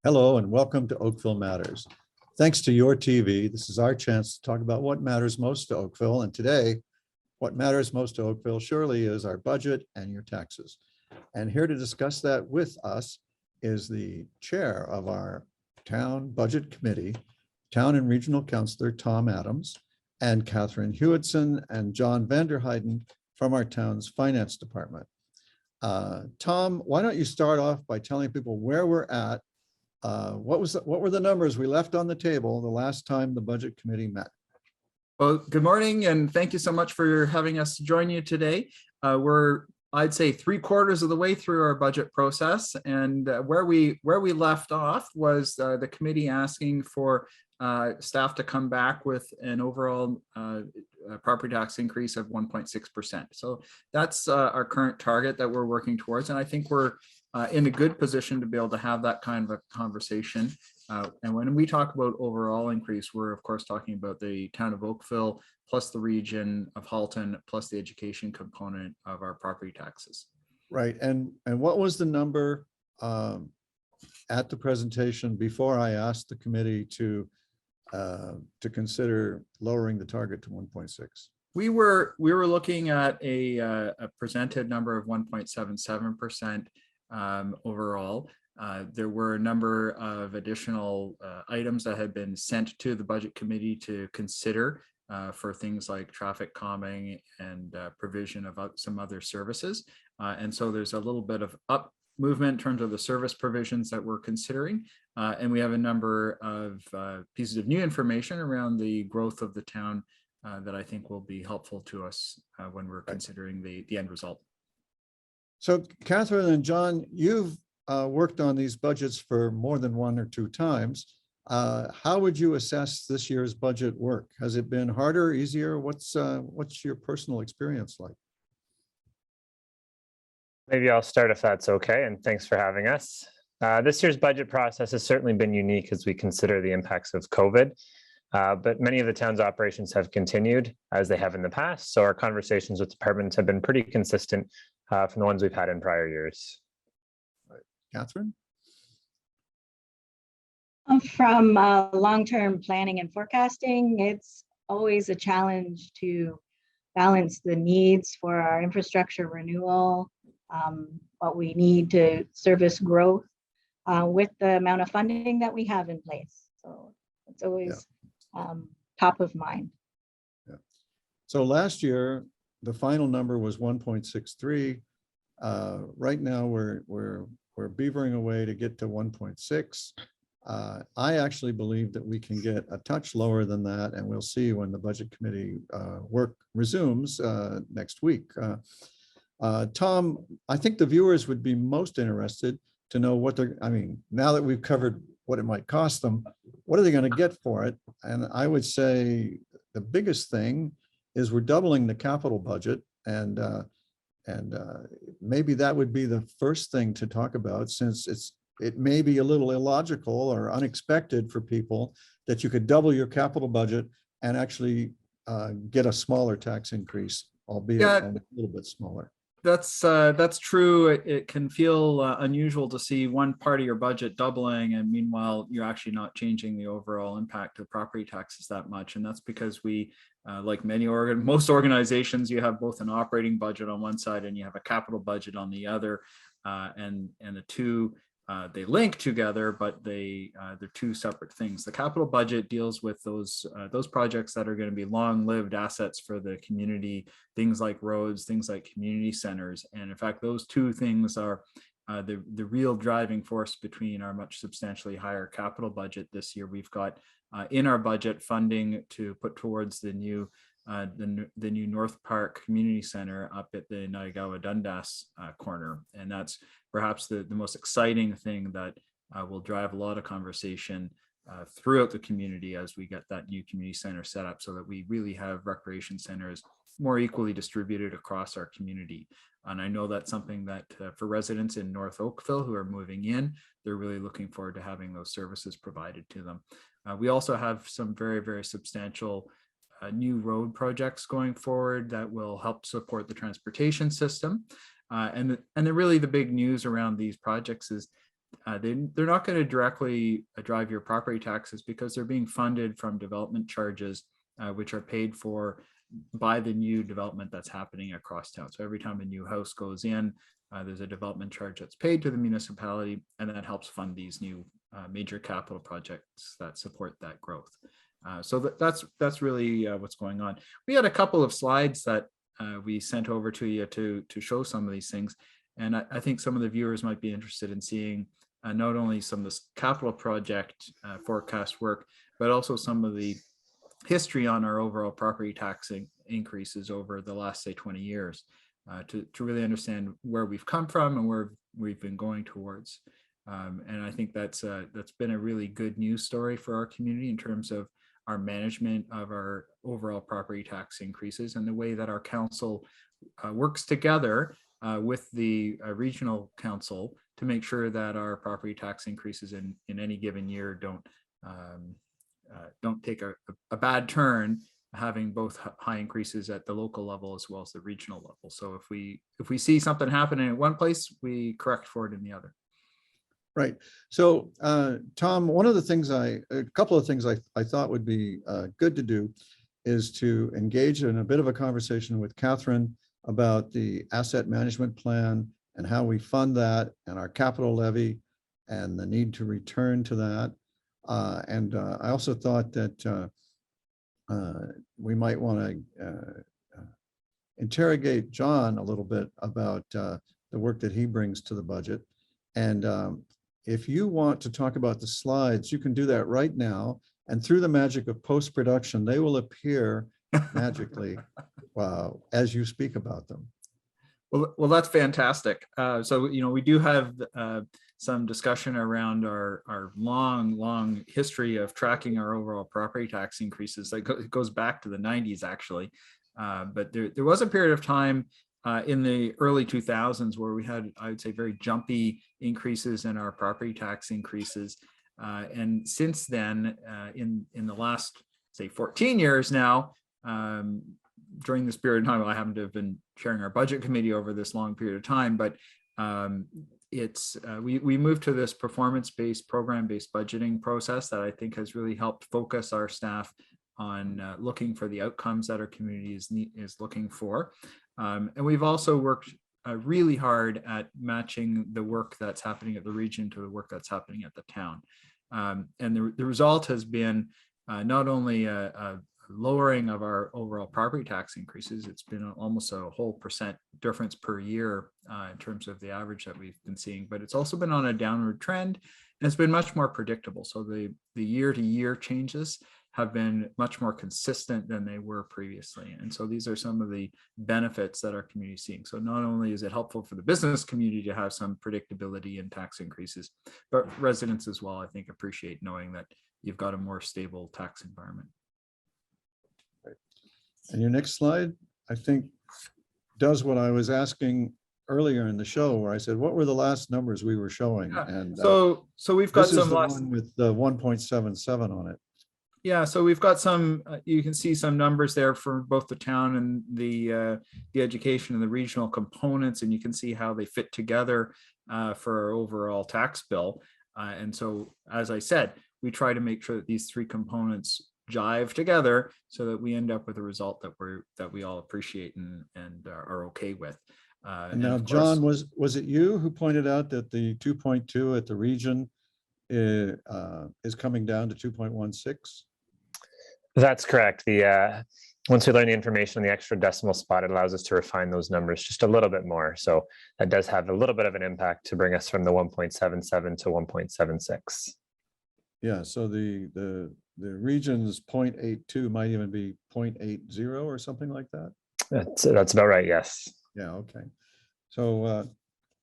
Hello and welcome to Oakville Matters. Thanks to your TV, this is our chance to talk about what matters most to Oakville. And today, what matters most to Oakville surely is our budget and your taxes. And here to discuss that with us is the chair of our town budget committee, town and regional councillor Tom Adams, and Catherine Hewitson and John Vanderheiden from our town's finance department. Tom, why don't you start off by telling people where we're at? What were the numbers we left on the table the last time the budget committee met? Well, good morning, and thank you so much for having us join you today. We're, I'd say, 3/4 of the way through our budget process, and where we left off was the committee asking for staff to come back with an overall property tax increase of 1.6%. So that's our current target that we're working towards, and I think we're in a good position to be able to have that kind of a conversation. And when we talk about overall increase, we're of course talking about the town of Oakville plus the region of Halton plus the education component of our property taxes. Right, and what was the number at the presentation before I asked the committee to consider lowering the target to 1.6? We were looking at a presented number of 1.77%. Overall. There were a number of additional items that had been sent to the budget committee to consider for things like traffic calming and provision of some other services. And so there's a little bit of up movement in terms of the service provisions that we're considering. And we have a number of pieces of new information around the growth of the town that I think will be helpful to us when we're considering the end result. So Catherine and John, you've worked on these budgets for more than one or two times. How would you assess this year's budget work? Has it been harder, easier? What's your personal experience like? Maybe I'll start if that's okay, and thanks for having us. This year's budget process has certainly been unique as we consider the impacts of COVID, but many of the town's operations have continued as they have in the past, so our conversations with departments have been pretty consistent from the ones we've had in prior years. Right. Catherine? From long-term planning and forecasting, it's always a challenge to balance the needs for our infrastructure renewal, what we need to service growth with the amount of funding that we have in place. So it's always top of mind. Yeah. So last year, the final number was 1.63. Right now, we're beavering away to get to 1.6. I actually believe that we can get a touch lower than that, and we'll see when the budget committee work resumes next week. Tom, I think the viewers would be most interested to know what they're, I mean, now that we've covered what it might cost them, what are they going to get for it? And I would say the biggest thing is we're doubling the capital budget, and maybe that would be the first thing to talk about, since it may be a little illogical or unexpected for people that you could double your capital budget and actually get a smaller tax increase, albeit a little bit smaller. That's true. It can feel unusual to see one part of your budget doubling, and meanwhile you're actually not changing the overall impact of property taxes that much. And that's because we, like most organizations, you have both an operating budget on one side and you have a capital budget on the other, and the two they link together, but they're two separate things. The capital budget deals with those projects that are going to be long-lived assets for the community, things like roads, things like community centers. And in fact, those two things are the real driving force between our much substantially higher capital budget this year. We've got in our budget funding to put towards the new North Park Community Center up at the Naigawa Dundas corner, and that's perhaps the most exciting thing that will drive a lot of conversation throughout the community as we get that new community center set up, so that we really have recreation centers more equally distributed across our community. And I know that's something that for residents in North Oakville who are moving in, they're really looking forward to having those services provided to them. We also have some very, very substantial new road projects going forward that will help support the transportation system. And really the big news around these projects is they're not going to directly drive your property taxes because they're being funded from development charges, which are paid for by the new development that's happening across town. So every time a new house goes in, there's a development charge that's paid to the municipality, and that helps fund these new major capital projects that support that growth. So that's really what's going on. We had a couple of slides that we sent over to you to show some of these things. And I think some of the viewers might be interested in seeing not only some of this capital project forecast work, but also some of the history on our overall property tax increases over the last, say, 20 years to really understand where we've come from and where we've been going towards. And I think that's been a really good news story for our community in terms of our management of our overall property tax increases and the way that our council works together with the regional council to make sure that our property tax increases in any given year don't take a bad turn, having both high increases at the local level as well as the regional level. So if we see something happening in one place, we correct for it in the other. Right. So, Tom, a couple of things I thought would be good to do is to engage in a bit of a conversation with Catherine about the asset management plan and how we fund that and our capital levy and the need to return to that. And I also thought that we might want to interrogate John a little bit about the work that he brings to the budget. And if you want to talk about the slides, you can do that right now. And through the magic of post-production, they will appear magically as you speak about them. Well, that's fantastic. So, we do have some discussion around our long history of tracking our overall property tax increases. It goes back to the 90s, actually. But there was a period of time in the early 2000s where we had, I would say, very jumpy increases in our property tax increases. And since then, in the last, say, 14 years now, during this period of time, I happen to have been chairing our budget committee over this long period of time, but we moved to this performance-based, program-based budgeting process that I think has really helped focus our staff on looking for the outcomes that our community is looking for. And we've also worked really hard at matching the work that's happening at the region to the work that's happening at the town. And the result has been not only a lowering of our overall property tax increases, it's been almost a whole percent difference per year in terms of the average that we've been seeing, but it's also been on a downward trend and it's been much more predictable. So the year-to-year changes have been much more consistent than they were previously. And so these are some of the benefits that our community is seeing. So not only is it helpful for the business community to have some predictability in tax increases, but residents as well, I think, appreciate knowing that you've got a more stable tax environment. And your next slide, I think, does what I was asking earlier in the show, where I said, what were the last numbers we were showing? Yeah. And so we've got this is some the last one with the 1.77 on it. Yeah, so we've got some, you can see some numbers there for both the town and the education and the regional components, and you can see how they fit together for our overall tax bill. And so, as I said, we try to make sure that these three components jive together so that we end up with a result that we all appreciate and are okay with. And now, John, was it you who pointed out that the 2.2 at the region is coming down to 2.16? That's correct. Once we learn the information on the extra decimal spot, it allows us to refine those numbers just a little bit more. So that does have a little bit of an impact to bring us from the 1.77 to 1.76. Yeah, so the region's 0.82 might even be 0.80 or something like that. That's about right, yes. Yeah, okay. So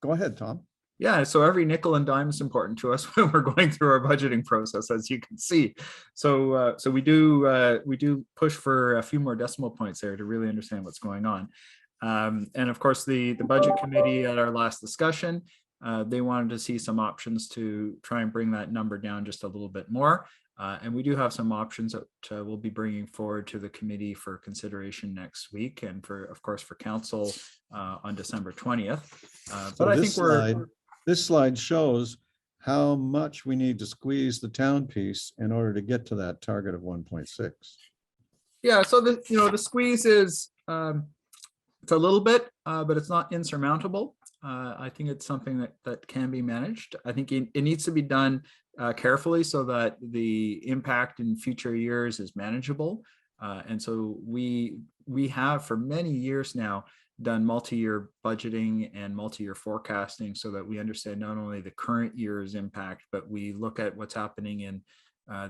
go ahead, Tom. Yeah, so every nickel and dime is important to us when we're going through our budgeting process, as you can see. So we do push for a few more decimal points there to really understand what's going on. And of course, the budget committee at our last discussion, they wanted to see some options to try and bring that number down just a little bit more. And we do have some options that we'll be bringing forward to the committee for consideration next week, and of course, for council on December 20th. But I think this slide shows how much we need to squeeze the town piece in order to get to that target of 1.6. Yeah, so the squeeze is it's a little bit, but it's not insurmountable. I think it's something that can be managed. I think it needs to be done carefully so that the impact in future years is manageable. And so we have for many years now done multi-year budgeting and multi-year forecasting so that we understand not only the current year's impact, but we look at what's happening in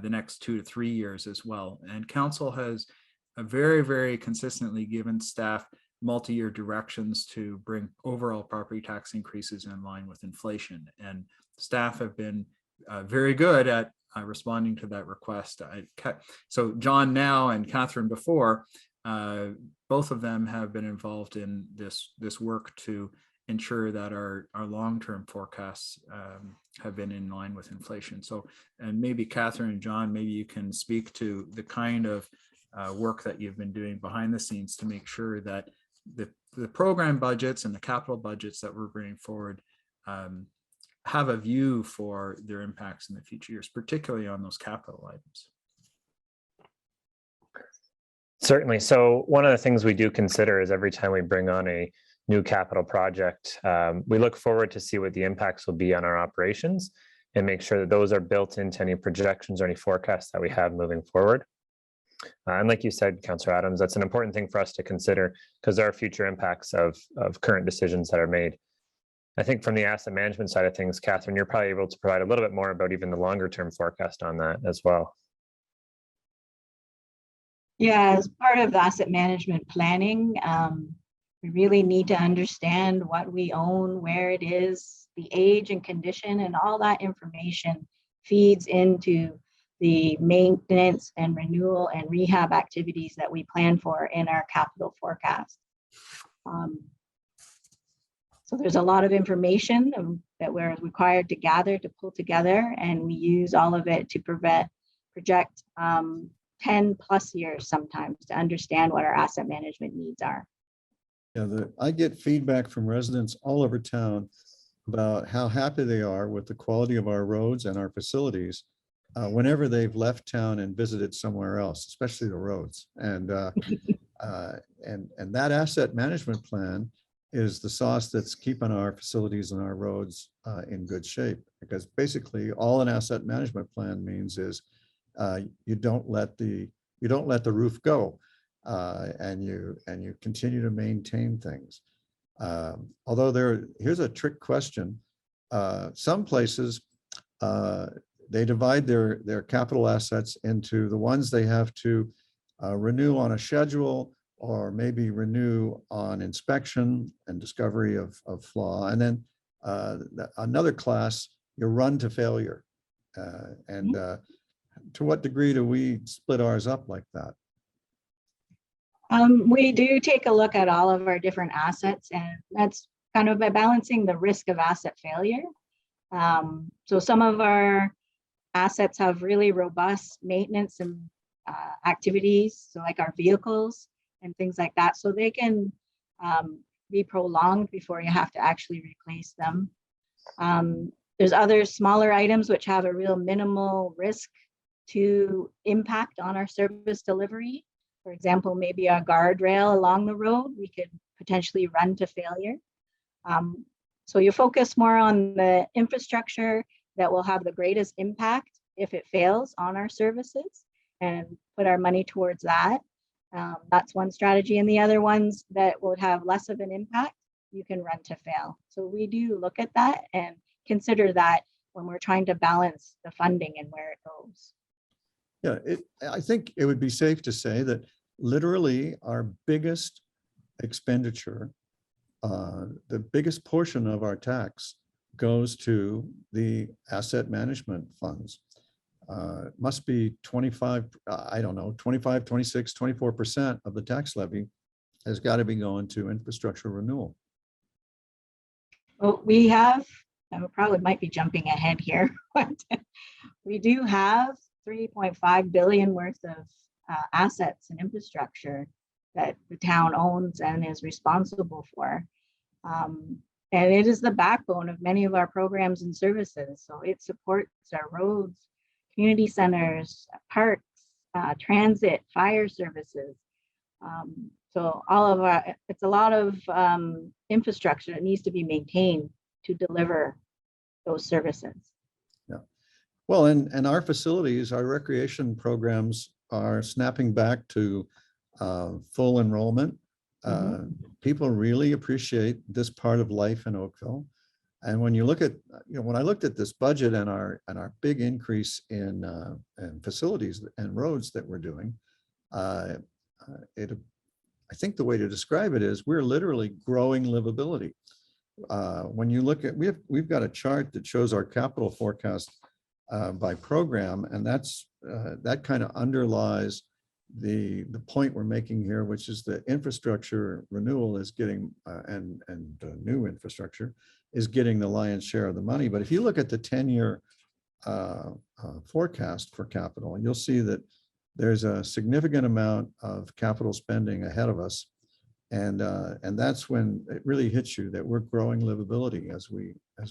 the next 2 to 3 years as well. And council has very, very consistently given staff multi-year directions to bring overall property tax increases in line with inflation. And staff have been very good at responding to that request. So John now and Catherine before, both of them have been involved in this work to ensure that our long-term forecasts have been in line with inflation. So, and maybe Catherine and John, maybe you can speak to the kind of work that you've been doing behind the scenes to make sure that the program budgets and the capital budgets that we're bringing forward have a view for their impacts in the future years, particularly on those capital items. Certainly. So one of the things we do consider is every time we bring on a new capital project, we look forward to see what the impacts will be on our operations and make sure that those are built into any projections or any forecasts that we have moving forward. And like you said, Councillor Adams, that's an important thing for us to consider because there are future impacts of current decisions that are made. I think from the asset management side of things, Catherine, you're probably able to provide a little bit more about even the longer term forecast on that as well. Yeah, as part of the asset management planning, we really need to understand what we own, where it is, the age and condition, and all that information feeds into the maintenance and renewal and rehab activities that we plan for in our capital forecast. So there's a lot of information that we're required to gather, to pull together, and we use all of it to project 10 plus years sometimes to understand what our asset management needs are. Yeah, I get feedback from residents all over town about how happy they are with the quality of our roads and our facilities whenever they've left town and visited somewhere else, especially the roads. And that asset management plan is the sauce that's keeping our facilities and our roads in good shape. Because basically, all an asset management plan means is you don't let the roof go, and you continue to maintain things. Although here's a trick question. Some places they divide their capital assets into the ones they have to renew on a schedule, or maybe renew on inspection and discovery of flaw, and then another class you run to failure. To what degree do we split ours up like that? We do take a look at all of our different assets, and that's kind of by balancing the risk of asset failure. So some of our assets have really robust maintenance and activities, so like our vehicles and things like that, so they can be prolonged before you have to actually replace them. There's other smaller items which have a real minimal risk to impact on our service delivery. For example, maybe a guardrail along the road, we could potentially run to failure. So you focus more on the infrastructure that will have the greatest impact if it fails on our services, and put our money towards that. That's one strategy. And the other ones that would have less of an impact, you can run to fail. So we do look at that and consider that when we're trying to balance the funding and where it goes. Yeah, I think it would be safe to say that literally our biggest expenditure, the biggest portion of our tax goes to the asset management funds. Must be 25, I don't know, 25, 26, 24% of the tax levy has got to be going to infrastructure renewal. Well, we have, I probably might be jumping ahead here, but we do have 3.5 billion worth of assets and infrastructure that the town owns and is responsible for. And it is the backbone of many of our programs and services. So it supports our roads, community centers, parks, transit, fire services. So all of our, it's a lot of infrastructure that needs to be maintained to deliver those services. Yeah. Well, and our facilities, our recreation programs are snapping back to full enrollment. People really appreciate this part of life in Oakville. And when you look at, when I looked at this budget and our big increase in facilities and roads that we're doing, I think the way to describe it is we're literally growing livability. When you look at, we've got a chart that shows our capital forecast by program, and that kind of underlies the point we're making here, which is the infrastructure renewal is getting and new infrastructure is getting the lion's share of the money. But if you look at the 10-year forecast for capital, you'll see that there's a significant amount of capital spending ahead of us, and that's when it really hits you that we're growing livability as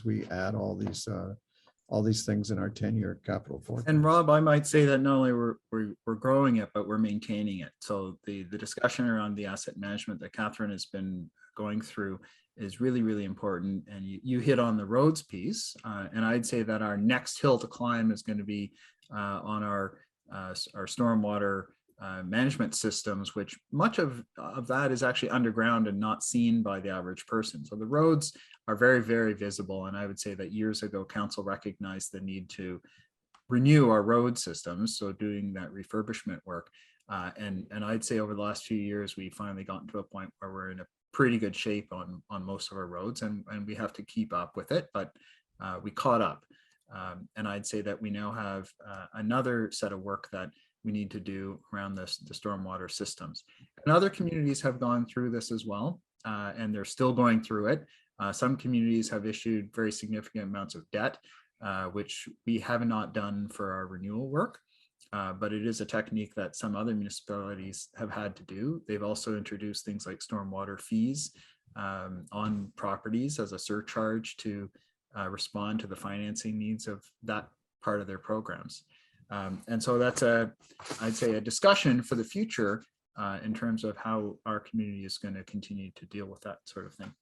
we add all these things in our 10-year capital forecast. And Rob, I might say that not only we're growing it, but we're maintaining it. So the discussion around the asset management that Catherine has been going through is really, really important. And you hit on the roads piece. And I'd say that our next hill to climb is going to be on our stormwater management systems, which much of that is actually underground and not seen by the average person. So the roads are very, very visible. And I would say that years ago, council recognized the need to renew our road systems. So doing that refurbishment work. And I'd say over the last few years, we've finally gotten to a point where we're in a pretty good shape on most of our roads, and we have to keep up with it, but we caught up. And I'd say that we now have another set of work that we need to do around the stormwater systems. And other communities have gone through this as well, and they're still going through it. Some communities have issued very significant amounts of debt, which we have not done for our renewal work, but it is a technique that some other municipalities have had to do. They've also introduced things like stormwater fees on properties as a surcharge to respond to the financing needs of that part of their programs. And so that's I'd say a discussion for the future in terms of how our community is going to continue to deal with that sort of thing.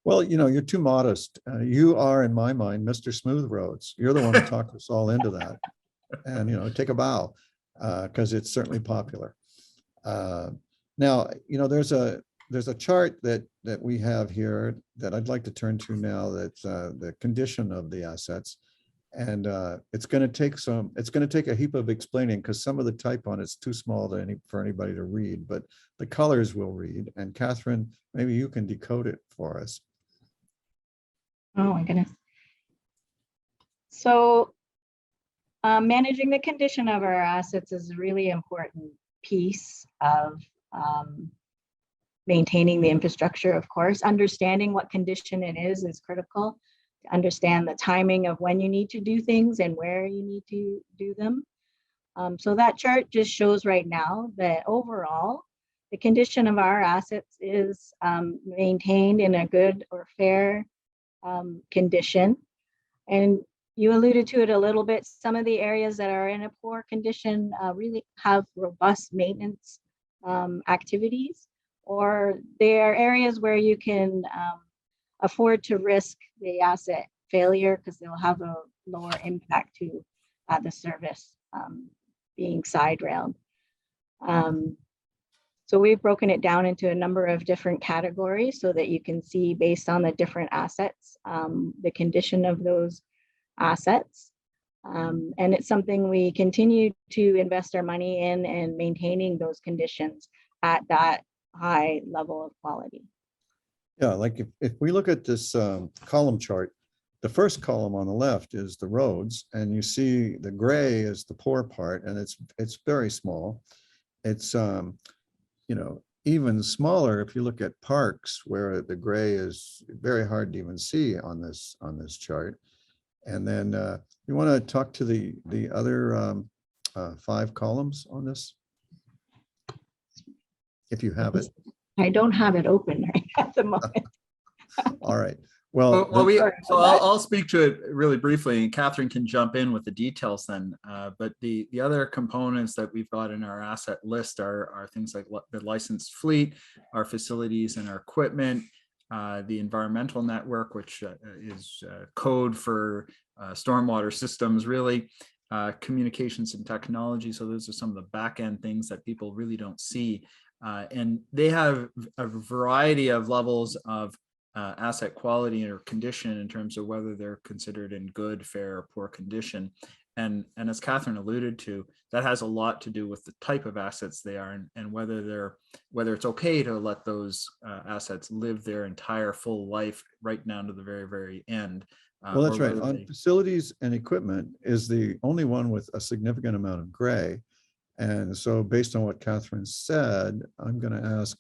Well, you're too modest. You are, in my mind, Mr. Smooth Roads. You're the one who talked us all into that. And, take a bow, because it's certainly popular. Now, there's a chart that we have here that I'd like to turn to now. That's the condition of the assets. And it's going to take a heap of explaining because some of the type on it's too small for anybody to read, but the colors will read. And Catherine, maybe you can decode it for us. Oh my goodness. So managing the condition of our assets is a really important piece of maintaining the infrastructure, of course. Understanding what condition it is critical. To understand the timing of when you need to do things and where you need to do them. So that chart just shows right now that overall, the condition of our assets is maintained in a good or fair condition. And you alluded to it a little bit. Some of the areas that are in a poor condition really have robust maintenance activities, or they are areas where you can afford to risk the asset failure because they'll have a lower impact to the service being side railed. So we've broken it down into a number of different categories so that you can see based on the different assets, the condition of those assets. And it's something we continue to invest our money in and maintaining those conditions at that high level of quality. Yeah, like if we look at this column chart, the first column on the left is the roads, and you see the gray is the poor part, and it's very small. It's even smaller if you look at parks, where the gray is very hard to even see on this chart. And then you want to talk to the other 5 columns on this, if you have it. I don't have it open right at the moment. All right. Well, Well, Sorry so about that. I'll speak to it really briefly, and Catherine can jump in with the details then. But the other components that we've got in our asset list are things like the licensed fleet, our facilities and our equipment, the environmental network, which is code for stormwater systems, really, communications and technology. So those are some of the back end things that people really don't see. And they have a variety of levels of asset quality or condition in terms of whether they're considered in good, fair, or poor condition. And as Catherine alluded to, that has a lot to do with the type of assets they are and whether it's okay to let those assets live their entire full life right down to the very, very end. well, that's or right. whether On they- facilities and equipment is the only one with a significant amount of gray. And so based on what Catherine said, I'm going to ask,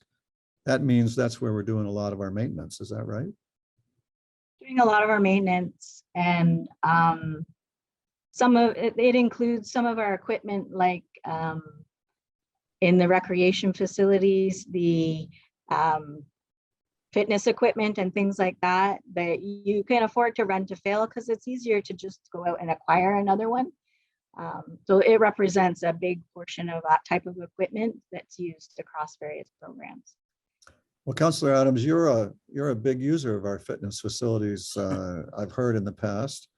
that means that's where we're doing a lot of our maintenance. Is that right? Doing a lot of our maintenance, and some of it includes some of our equipment, like in the recreation facilities, the fitness equipment and things like that, that you can afford to rent to fail because it's easier to just go out and acquire another one. So it represents a big portion of that type of equipment that's used across various programs. Well, Councillor Adams, you're a big user of our fitness facilities. I've heard in the past.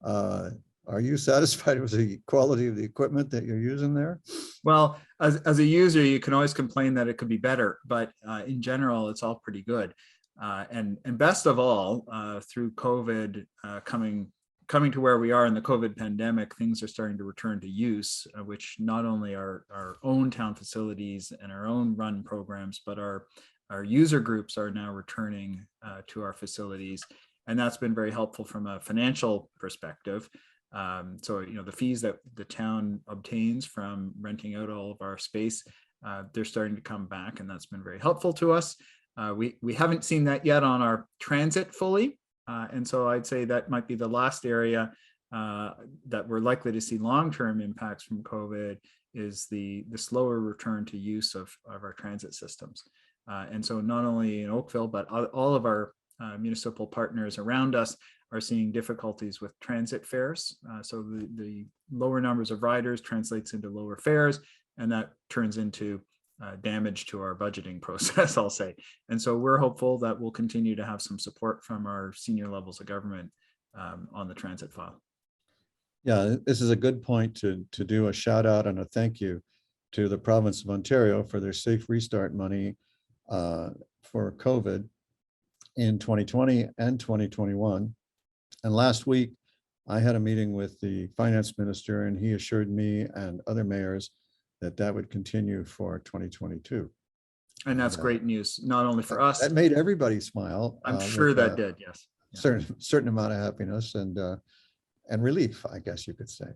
Are you satisfied with the quality of the equipment that you're using there? Well, as a user, you can always complain that it could be better, but in general, it's all pretty good. And best of all, through COVID coming to where we are in the COVID pandemic, things are starting to return to use, which not only our own town facilities and our own run programs, but our user groups are now returning to our facilities. And that's been very helpful from a financial perspective. So, the fees that the town obtains from renting out all of our space, they're starting to come back, and that's been very helpful to us. We haven't seen that yet on our transit fully. And so I'd say that might be the last area that we're likely to see long-term impacts from COVID is the slower return to use of our transit systems. And so not only in Oakville, but all of our municipal partners around us are seeing difficulties with transit fares. So the lower numbers of riders translates into lower fares, and that turns into damage to our budgeting process, I'll say. And so we're hopeful that we'll continue to have some support from our senior levels of government on the transit file. Yeah, this is a good point to do a shout out and a thank you to the province of Ontario for their Safe Restart money for COVID in 2020 and 2021. And last week, I had a meeting with the finance minister, and he assured me and other mayors that would continue for 2022. And that's great news, not only for us. That made everybody smile. I'm sure that did, yes. Yeah. Certain amount of happiness and relief, I guess you could say.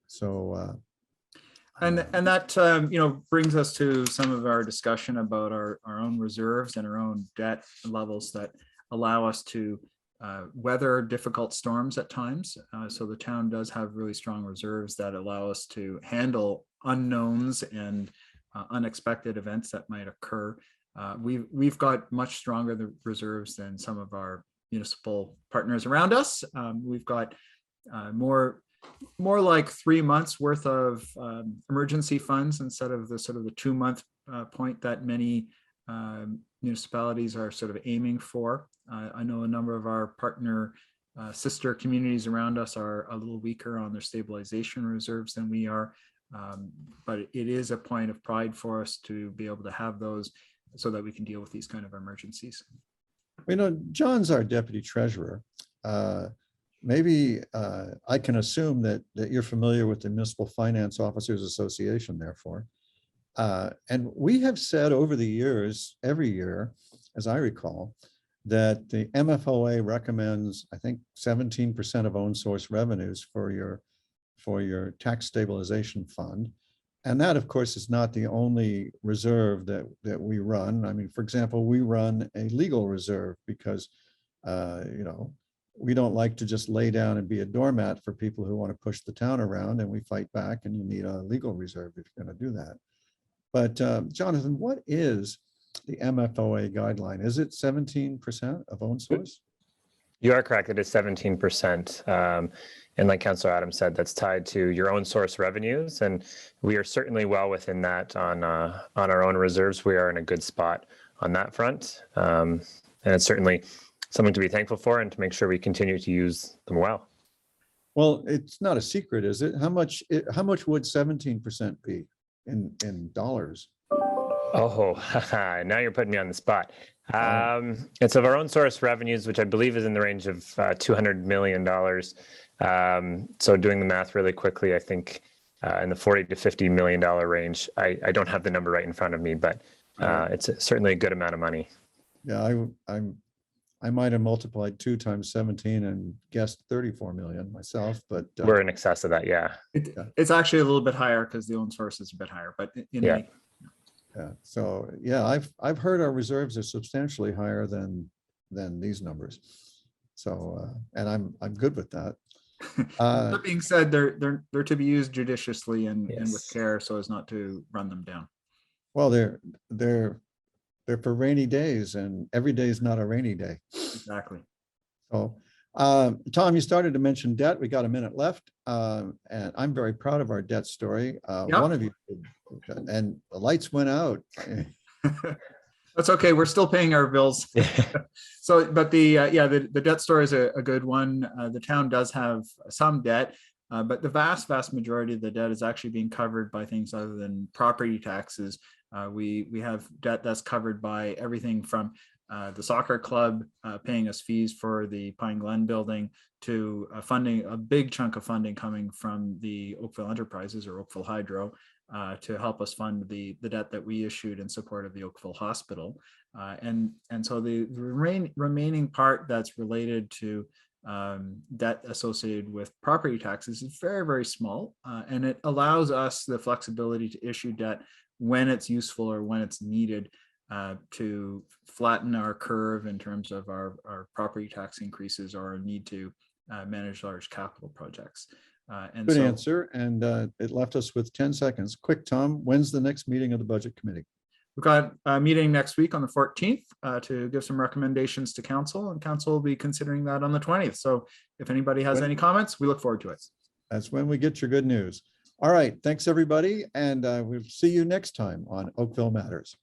So. And that brings us to some of our discussion about our own reserves and our own debt levels that allow us to weather difficult storms at times. So the town does have really strong reserves that allow us to handle unknowns and unexpected events that might occur. We've got much stronger reserves than some of our municipal partners around us. We've got more like 3 months worth of emergency funds instead of the sort of the 2-month point that many municipalities are sort of aiming for. I know a number of our partner sister communities around us are a little weaker on their stabilization reserves than we are, but it is a point of pride for us to be able to have those so that we can deal with these kind of emergencies. John's our deputy treasurer. Maybe I can assume that you're familiar with the Municipal Finance Officers Association, therefore. And we have said over the years, every year, as I recall, that the MFOA recommends, I think, 17% of own source revenues for your tax stabilization fund. And that, of course, is not the only reserve that we run. I mean, for example, we run a legal reserve because, we don't like to just lay down and be a doormat for people who want to push the town around, and we fight back, and you need a legal reserve if you're going to do that. But Jonathan, what is the MFOA guideline. Is it 17% of own source? You are correct. It is 17%. And like Councillor Adams said, that's tied to your own source revenues. And we are certainly well within that on our own reserves. We are in a good spot on that front. And it's certainly something to be thankful for and to make sure we continue to use them well. Well, it's not a secret, is it? How much would 17% be in dollars? Oh, now you're putting me on the spot. It's of our own source revenues, which I believe is in the range of $200 million. So doing the math really quickly, I think in the $40 to $50 million range. I don't have the number right in front of me, but it's certainly a good amount of money. Yeah, I might have multiplied 2 times 17 and guessed 34 million myself, but we're in excess of that. Yeah. It's actually a little bit higher because the own source is a bit higher, but Yeah. yeah. So yeah, I've heard our reserves are substantially higher than these numbers. So and I'm good with that. That being said, they're to be used judiciously and with Yes. care so as not to run them down. Well, they're for rainy days, and every day is not a rainy day. Exactly. So, Tom, you started to mention debt. We got a minute left, and I'm very proud of our debt story. Yep. One of you, and the lights went out. That's okay. We're still paying our bills. So, but the debt story is a good one. The town does have some debt, but the vast majority of the debt is actually being covered by things other than property taxes. We have debt that's covered by everything from the soccer club paying us fees for the Pine Glen building to funding, a big chunk of funding coming from the Oakville Enterprises or Oakville Hydro to help us fund the debt that we issued in support of the Oakville Hospital. And so the remaining part that's related to debt associated with property taxes is very, very small. And it allows us the flexibility to issue debt when it's useful or when it's needed to flatten our curve in terms of our property tax increases or our need to manage large capital projects. And Good so, answer, and it left us with 10 seconds. Quick, Tom, when's the next meeting of the Budget Committee? we've got a meeting next week on the 14th to give some recommendations to council, and council will be considering that on the 20th. So if anybody has any comments, we look forward to it. That's when we get your good news. All right, thanks, everybody, and we'll see you next time on Oakville Matters.